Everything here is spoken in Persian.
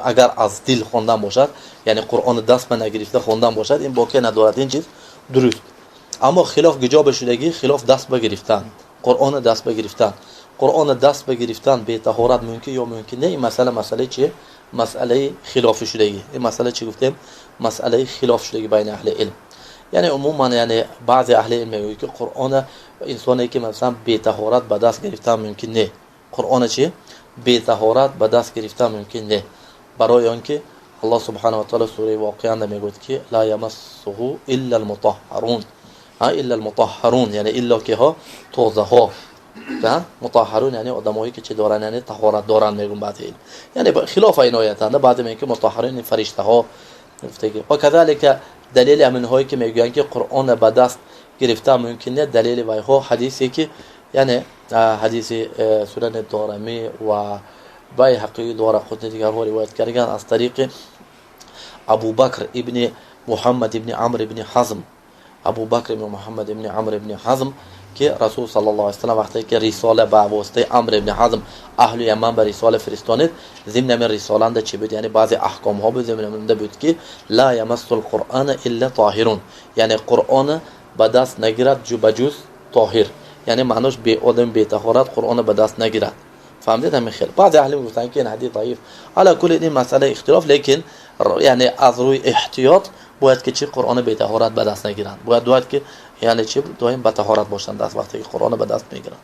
اگر از دل خواندن باشد، یعنی قرآن دست به نگرفته خواندن باشد، این باقی ندارد، این چیز درست. اما خلاف گجاب شدگی، خلاف دست بگرفتن، قرآن دست بگرفتن، قرآن دست بگرفتن به طهارت ممکن یا ممکن نه، این مسئله چیه؟ مسئله خلاف شدگی. این مسئله چی گفتیم؟ مسئله خلاف شدگی بین اهل علم. یعنی عموما یعنی بعضی اهل علم میگن که قرآن انسانی که مثلا به طهارت به دست گرفتن ممکن نه. قرآن چی؟ به طهارت به دست گرفتن ممکن نه، برای آنکه الله سبحانه و تعالی سوره واقعه میگه که لا یمسه الا المطهرون، الا المطهرون یعنی الا که ها توزه ها، مطهرون یعنی آدمایی که چه دارن، یعنی طهارت دارن میگن بعد علم، یعنی خلاف این آیه اند. بعد میگه که مطهرون فرشته ها گفته. و کذالک دلیل امن هایی که میگن که قرآن به دست گرفتن ممکنه، دلیل وای ها حدیثی که یعنی حدیث سنن دارمی و بیهقی دارقطنی دیگر ها روایت کردن از طریق ابو بکر ابن محمد ابن عمرو ابن حزم، ابو بکر ابن محمد ابن عمرو ابن حزم که رسول صلی الله علیه و سلم وقتی که رساله به واسطه عمرو ابن حزم اهل یمن به رساله فرستانید، ضمن من رسالند چی بود؟ یعنی بعضی احکام ها بود ضمن من بود که لا یمس القرآن الا طاهرون، یعنی قرآن به دست نگیرد بجز طاهر، یعنی معناش به آدم به طهارت قرآن به دست نگیرد. فهمید همین خیلی؟ بعضی اهل میگفتن که این حدیث ضعیف. علی کل این مسئله اختلاف، لیکن یعنی از روی احتیاط باید که چی قرآن به طهارت به دست نگیرند، باید که یعنی چی دائم به طهارت باشند از وقتی که قرآن به دست میگیرند.